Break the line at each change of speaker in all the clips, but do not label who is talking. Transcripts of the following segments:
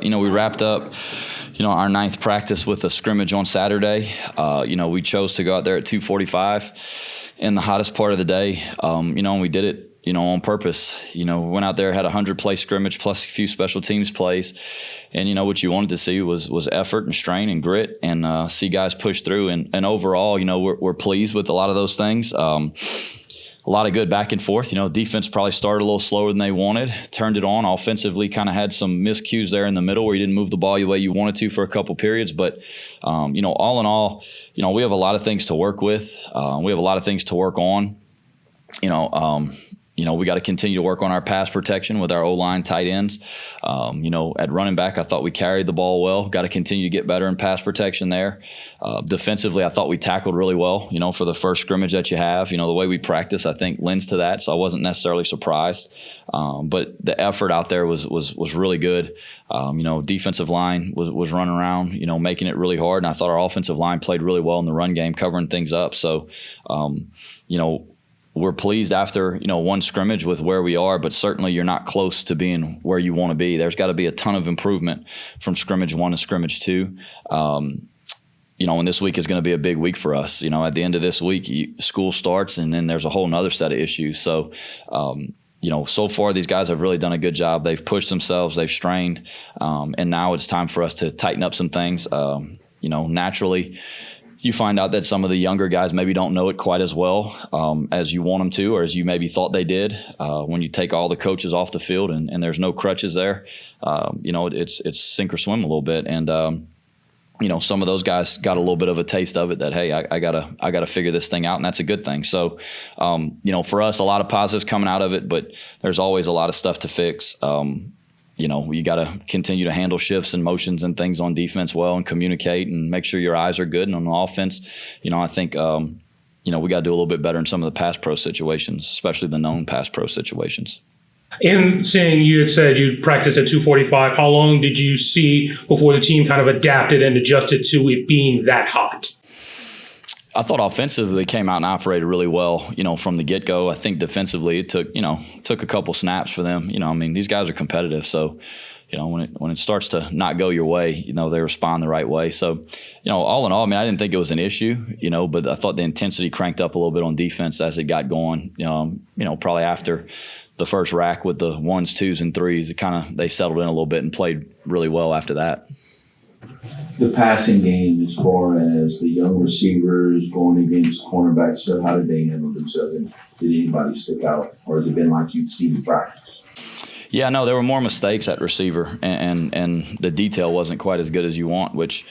We wrapped up, our ninth practice with a scrimmage on Saturday. We chose to go out there at 2:45 in the hottest part of the day, and we did it, on purpose. We went out there, had a 100-play scrimmage plus a few special teams plays, and what you wanted to see was effort and strain and grit, and see guys push through. And overall, we're pleased with a lot of those things. A lot of good back and forth. Defense probably started a little slower than they wanted, turned it on. Offensively, kind of had some miscues there in the middle where you didn't move the ball the way you wanted to for a couple periods. But, all in all, we have a lot of things to work with. We have a lot of things to work on. We got to continue to work on our pass protection with our O-line, tight ends. At running back, I thought we carried the ball well. Got to continue to get better in pass protection there. Defensively, I thought we tackled really well, for the first scrimmage that you have. The way we practice, I think, lends to that, so I wasn't necessarily surprised. But the effort out there was really good. Defensive line was running around, making it really hard, and I thought our offensive line played really well in the run game, covering things up. So, we're pleased after, one scrimmage with where we are, but certainly you're not close to being where you want to be. There's got to be a ton of improvement from scrimmage 1 to scrimmage 2. And this week is going to be a big week for us. At the end of this week, school starts, and then there's a whole nother set of issues. So, so far these guys have really done a good job. They've pushed themselves, they've strained, and now it's time for us to tighten up some things. Naturally, you find out that some of the younger guys maybe don't know it quite as well as you want them to, or as you maybe thought they did. When you take all the coaches off the field and there's no crutches there, it's sink or swim a little bit. And some of those guys got a little bit of a taste of it that, hey, I gotta figure this thing out, and that's a good thing. So, for us, a lot of positives coming out of it, but there's always a lot of stuff to fix. You got to continue to handle shifts and motions and things on defense well, and communicate and make sure your eyes are good. And on offense, I think, we got to do a little bit better in some of the pass pro situations, especially the known pass pro situations.
In saying you had said you practiced at 2:45, how long did you see before the team kind of adapted and adjusted to it being that hot?
I thought offensively they came out and operated really well, from the get-go. I think defensively it took a couple snaps for them. These guys are competitive, so when it starts to not go your way, they respond the right way. So, all in all, I didn't think it was an issue, but I thought the intensity cranked up a little bit on defense as it got going. Probably after the first rack with the 1s, 2s, and 3s, they settled in a little bit and played really well after that.
The passing game, as far as the young receivers going against cornerbacks, so how did they handle themselves? And did anybody stick out, or has it been like you've seen in practice?
Yeah, no, there were more mistakes at receiver, and the detail wasn't quite as good as you want, which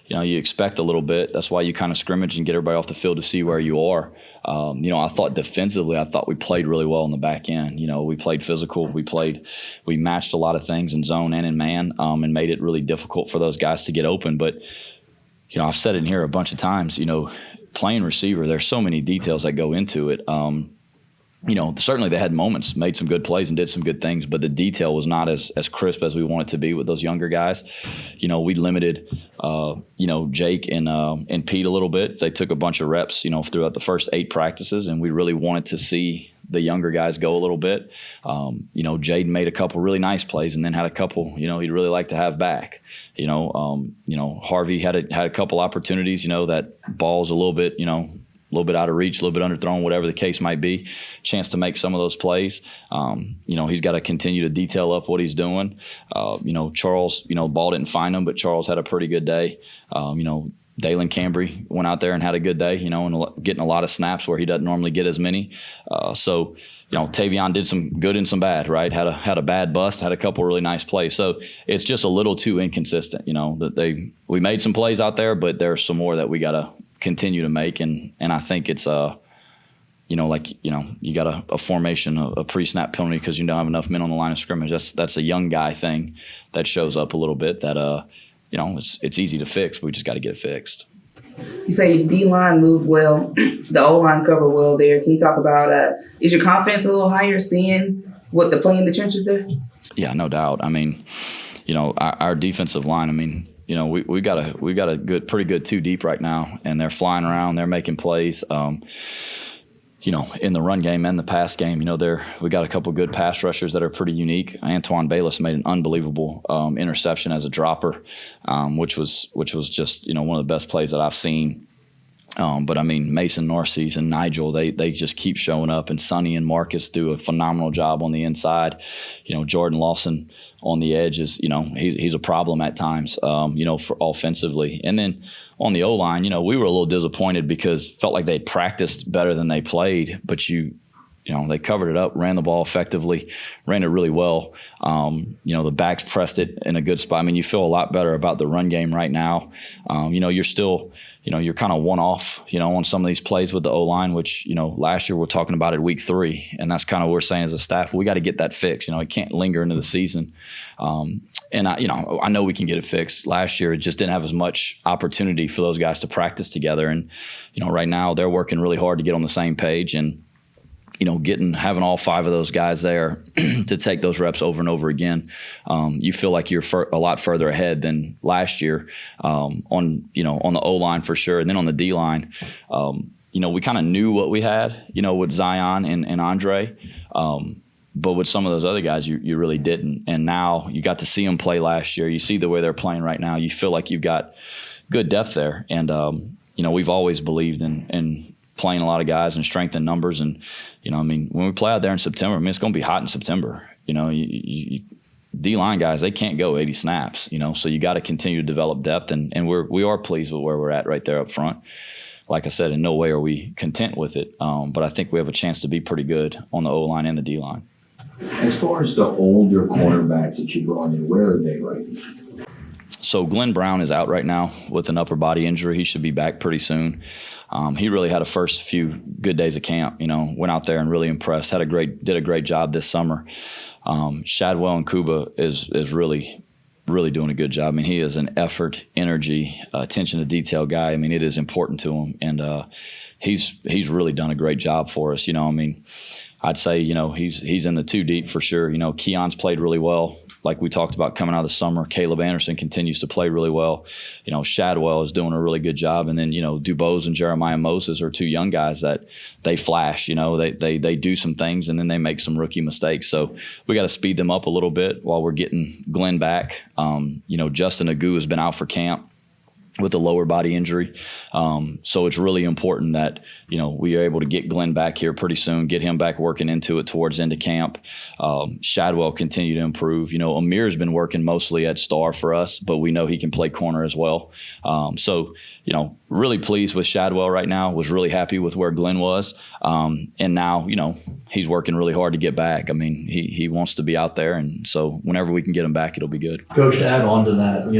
you expect a little bit. That's why you kind of scrimmage and get everybody off the field to see where you are. I thought defensively, we played really well in the back end. We played physical. We matched a lot of things in zone and in man, and made it really difficult for those guys to get open. But, I've said it in here a bunch of times, playing receiver, there's so many details that go into it. Certainly they had moments, made some good plays and did some good things, but the detail was not as crisp as we want it to be with those younger guys. We limited, Jake and Pete a little bit. They took a bunch of reps, throughout the first 8 practices, and we really wanted to see the younger guys go a little bit. Jaden made a couple really nice plays, and then had a couple, he'd really like to have back. Harvey had a couple opportunities, that ball's a little bit out of reach, a little bit underthrown, whatever the case might be, chance to make some of those plays. He's got to continue to detail up what he's doing. Charles, ball didn't find him, but Charles had a pretty good day. Dalen Cambry went out there and had a good day, and getting a lot of snaps where he doesn't normally get as many. So Tavion did some good and some bad, right? Had a bad bust, had a couple really nice plays. So it's just a little too inconsistent, that we made some plays out there, but there's some more that we got to continue to make, and I think it's you got a formation, a pre-snap penalty because you don't have enough men on the line of scrimmage. That's a young guy thing that shows up a little bit that it's easy to fix, but we just got to get it fixed.
You say your D-line moved well, the O-line covered well there. Can you talk about is your confidence a little higher seeing what the play in the trenches there?
Yeah, no doubt. Our defensive line, we got a pretty good 2 deep right now, and they're flying around, they're making plays. in the run game and the pass game, we got a couple good pass rushers that are pretty unique. Antoine Bayless made an unbelievable interception as a dropper, which was just one of the best plays that I've seen. But I mean, Mason Narcisse and Nigel, they just keep showing up, and Sonny and Marcus do a phenomenal job on the inside. Jordan Lawson on the edge is, he's a problem at times, for offensively. And then on the O-line, we were a little disappointed because it felt like they practiced better than they played, but they covered it up, ran the ball effectively, ran it really well. The backs pressed it in a good spot. I mean, you feel a lot better about the run game right now. You're still, you're kind of one off, on some of these plays with the O-line, which, last year we're talking about it week 3. And that's kind of what we're saying as a staff. We got to get that fixed. It can't linger into the season. And I know we can get it fixed. Last year, it just didn't have as much opportunity for those guys to practice together. And, right now they're working really hard to get on the same page, and having all 5 of those guys there to take those reps over and over again, you feel like you're a lot further ahead than last year on the O-line for sure. And then on the D-line, we kind of knew what we had, with Zion and Andre. But with some of those other guys, you really didn't. And now you got to see them play last year. You see the way they're playing right now. You feel like you've got good depth there. And, we've always believed in playing a lot of guys and strength in numbers. And, when we play out there in September, it's going to be hot in September. D-line guys, they can't go 80 snaps, so you got to continue to develop depth. And we are pleased with where we're at right there up front. Like I said, in no way are we content with it. But I think we have a chance to be pretty good on the O-line and the D-line.
As far as the older cornerbacks that you brought in, where are they right now?
So Glenn Brown is out right now with an upper body injury. He should be back pretty soon. He really had a first few good days of camp, went out there and really impressed, did a great job this summer. Shadwell and Kuba is really, really doing a good job. I mean, he is an effort, energy, attention to detail guy. I mean, it is important to him. And he's really done a great job for us. I'd say, he's in the 2 deep for sure. Keon's played really well. Like we talked about coming out of the summer, Caleb Anderson continues to play really well. Shadwell is doing a really good job. And then, Dubose and Jeremiah Moses are 2 young guys that they flash, they do some things and then they make some rookie mistakes. So we got to speed them up a little bit while we're getting Glenn back. Justin Agu has been out for camp with a lower body injury. So it's really important that, we are able to get Glenn back here pretty soon, get him back working into it towards end of camp. Shadwell continue to improve. Amir has been working mostly at star for us, but we know he can play corner as well. So, really pleased with Shadwell right now, was really happy with where Glenn was. And now, he's working really hard to get back. I mean, he wants to be out there. And so whenever we can get him back, it'll be good.
Coach, to add on to that,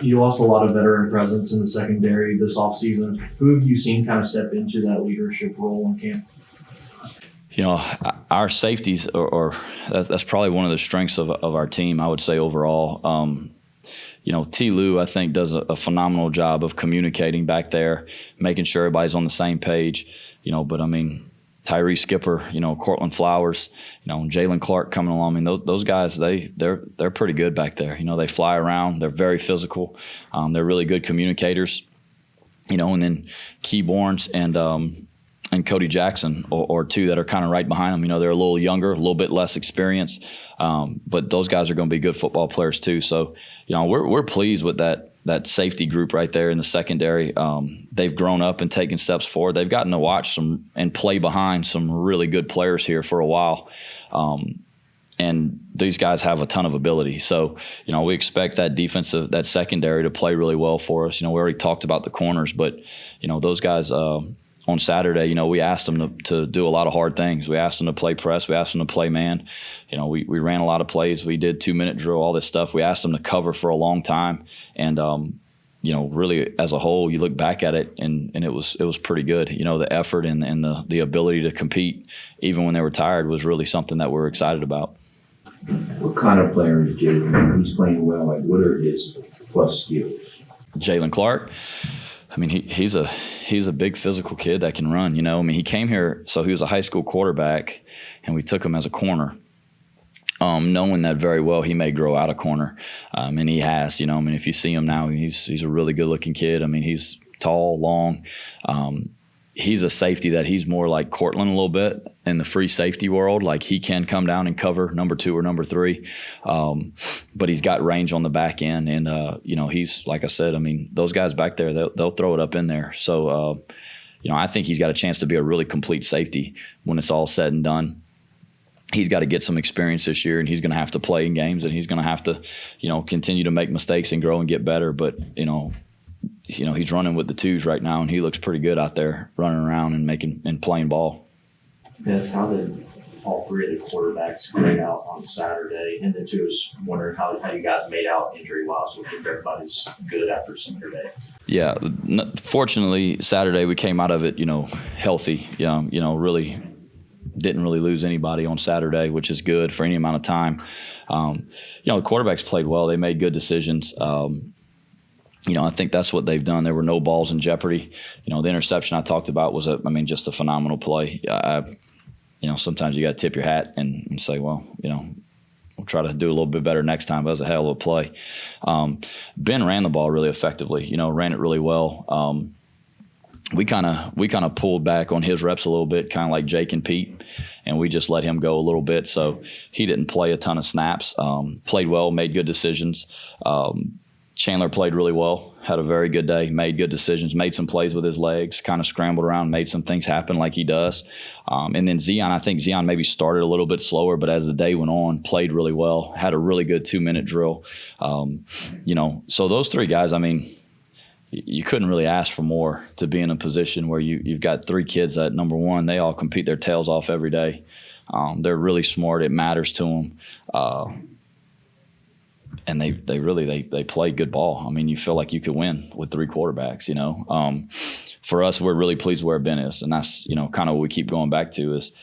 you lost a lot of veteran presence in the secondary this offseason. Who have you seen kind of step into that leadership role in camp?
Our safeties that's probably one of the strengths of our team, I would say overall. T. Lou, I think, does a phenomenal job of communicating back there, making sure everybody's on the same page. But I mean, Tyree Skipper, Cortland Flowers, Jalen Clark coming along. I mean, those guys, they're pretty good back there. They fly around. They're very physical. They're really good communicators. And then Key Borns and Cody Jackson or 2 that are kind of right behind them. They're a little younger, a little bit less experienced, but those guys are going to be good football players too. So, we're pleased with that safety group right there in the secondary. They've grown up and taken steps forward. They've gotten to watch some and play behind some really good players here for a while. And these guys have a ton of ability. So, we expect that secondary to play really well for us. We already talked about the corners, but, those guys on Saturday, we asked them to do a lot of hard things. We asked them to play press. We asked them to play man. We ran a lot of plays. We did 2-minute drill, all this stuff. We asked them to cover for a long time. And, really as a whole, you look back at it and it was pretty good. The effort and the ability to compete, even when they were tired, was really something that we're excited about.
What kind of player is Jalen? He's playing well. Like, what are his plus skills?
Jalen Clark, I mean, he's a big physical kid that can run. He came here, so he was a high school quarterback, and we took him as a corner, knowing that very well he may grow out of corner, and he has. If you see him now, he's a really good looking kid. I mean, he's tall, long. he's a safety that he's more like Cortland a little bit in the free safety world. Like he can come down and cover number 2 or number 3. But he's got range on the back end. And, he's, like I said, I mean, those guys back there, they'll throw it up in there. So, I think he's got a chance to be a really complete safety when it's all said and done. He's got to get some experience this year, and he's going to have to play in games, and he's going to have to, continue to make mistakes and grow and get better. But, he's running with the 2s right now, and he looks pretty good out there running around and playing ball.
Yes, how did all 3 of the quarterbacks grade out on Saturday? And then too, I was wondering how you guys made out injury-wise with everybody's good after Saturday.
Yeah, fortunately, Saturday we came out of it, healthy. Really didn't really lose anybody on Saturday, which is good for any amount of time. The quarterbacks played well. They made good decisions. I think that's what they've done. There were no balls in jeopardy. The interception I talked about was just a phenomenal play. Sometimes you got to tip your hat and say, well, we'll try to do a little bit better next time. That was a hell of a play. Ben ran the ball really effectively, ran it really well. We kind of pulled back on his reps a little bit, kind of like Jake and Pete, and we just let him go a little bit. So he didn't play a ton of snaps, played well, made good decisions. Chandler played really well, had a very good day, made good decisions, made some plays with his legs, kind of scrambled around, made some things happen like he does. And then I think Zion maybe started a little bit slower, but as the day went on, played really well, had a really good 2-minute drill. So those 3 guys, I mean, you couldn't really ask for more to be in a position where you've got 3 kids that, number one, they all compete their tails off every day. They're really smart. It matters to them. And they play good ball. I mean, you feel like you could win with 3 quarterbacks, For us, we're really pleased where Ben is. And that's, kind of what we keep going back to is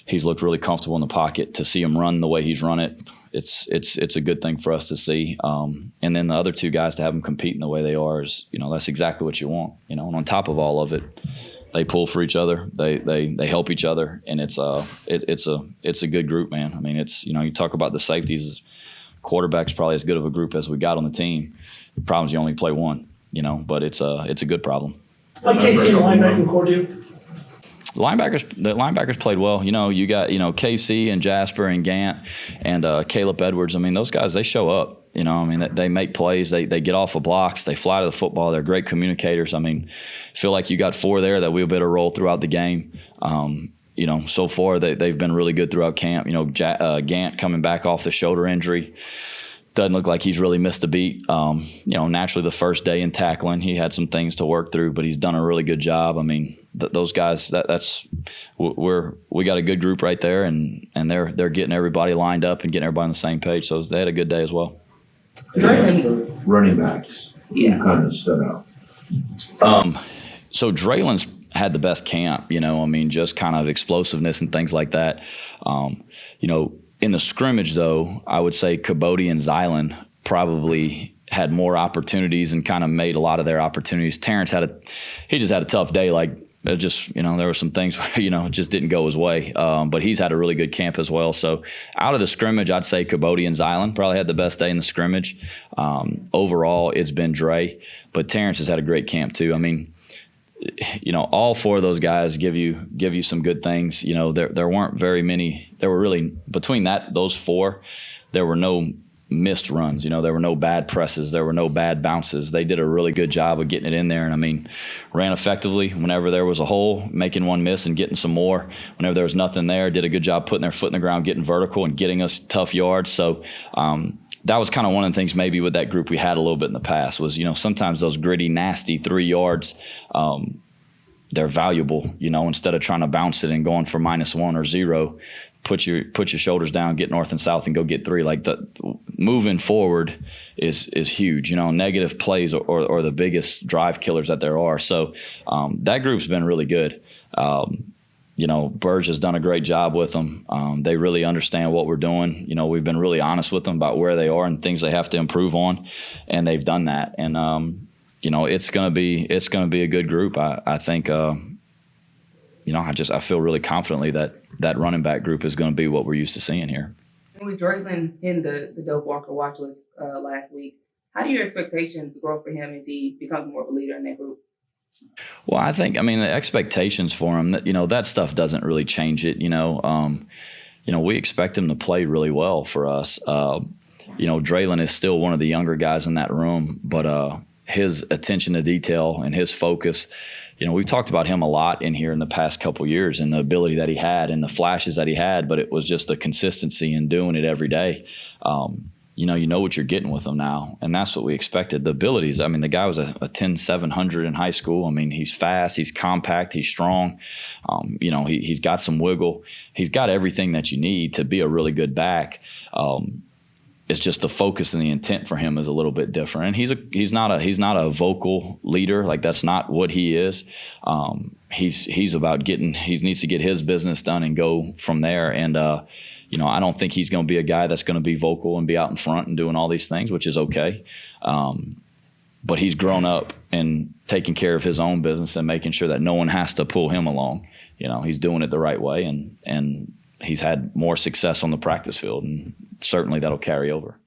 he's looked really comfortable in the pocket. To see him run the way he's run it, it's a good thing for us to see. And then the other 2 guys to have them competing the way they are is, that's exactly what you want. And on top of all of it, they pull for each other. They help each other. And it's a good group, man. I mean, it's, you talk about the safeties. Quarterback's probably as good of a group as we got on the team. The problem is you only play one, but it's a good problem.
Like KC and the linebacking core do.
The linebackers played well. You got KC and Jasper and Gant and Caleb Edwards. I mean, those guys, they show up. They make plays. They get off of blocks. They fly to the football. They're great communicators. I mean, feel like you got 4 there that we'll be able to roll throughout the game. So far they've been really good throughout camp. Gant coming back off the shoulder injury. Doesn't look like he's really missed a beat. Naturally the first day in tackling, he had some things to work through, but he's done a really good job. I mean, those guys, we got a good group right there, and they're getting everybody lined up and getting everybody on the same page. So they had a good day as well.
Running backs,
Yeah.
kind of stood out.
So Draylen's had the best camp, just kind of explosiveness and things like that. In the scrimmage, though, I would say Cabote and Zylan probably had more opportunities and kind of made a lot of their opportunities. Terrence he just had a tough day. Like, it just, there were some things where, it just didn't go his way. But he's had a really good camp as well. So out of the scrimmage, I'd say Cabote and Zylan probably had the best day in the scrimmage. Overall, it's been Dre, but Terrence has had a great camp too. I mean, all 4 of those guys give you some good things. There weren't very many. There were really, between those 4, there were no missed runs. There were no bad presses. There were no bad bounces. They did a really good job of getting it in there. And I mean, ran effectively whenever there was a hole, making one miss and getting some more. Whenever there was nothing there, did a good job putting their foot in the ground, getting vertical and getting us tough yards. So, that was kind of one of the things maybe with that group we had a little bit in the past was, sometimes those gritty, nasty 3 yards, they're valuable, instead of trying to bounce it and going for -1 or 0, put your shoulders down, get north and south and go get 3. Like moving forward is huge. Negative plays are the biggest drive killers that there are. So that group's been really good. Burge has done a great job with them. They really understand what we're doing. We've been really honest with them about where they are and things they have to improve on, and they've done that. And it's gonna be a good group. I think. I feel really confidently that running back group is going to be what we're used to seeing here.
With Draylen in the Dope Walker watch list last week, how do your expectations grow for him as he becomes more of a leader in that group?
Well, I think, the expectations for him, that stuff doesn't really change it. We expect him to play really well for us. Draylon is still one of the younger guys in that room, but his attention to detail and his focus, we've talked about him a lot in here in the past couple years and the ability that he had and the flashes that he had, but it was just the consistency in doing it every day. You know what you're getting with him now, and that's what we expected. The abilities, the guy was a 10-700 in high school. He's fast, he's compact, he's strong. He's got some wiggle. He's got everything that you need to be a really good back. It's just the focus and the intent for him is a little bit different. And he's not a vocal leader. Like, that's not what he is. He's about he needs to get his business done and go from there. And I don't think he's going to be a guy that's going to be vocal and be out in front and doing all these things, which is okay. But he's grown up and taking care of his own business and making sure that no one has to pull him along. He's doing it the right way, and he's had more success on the practice field, and certainly that'll carry over.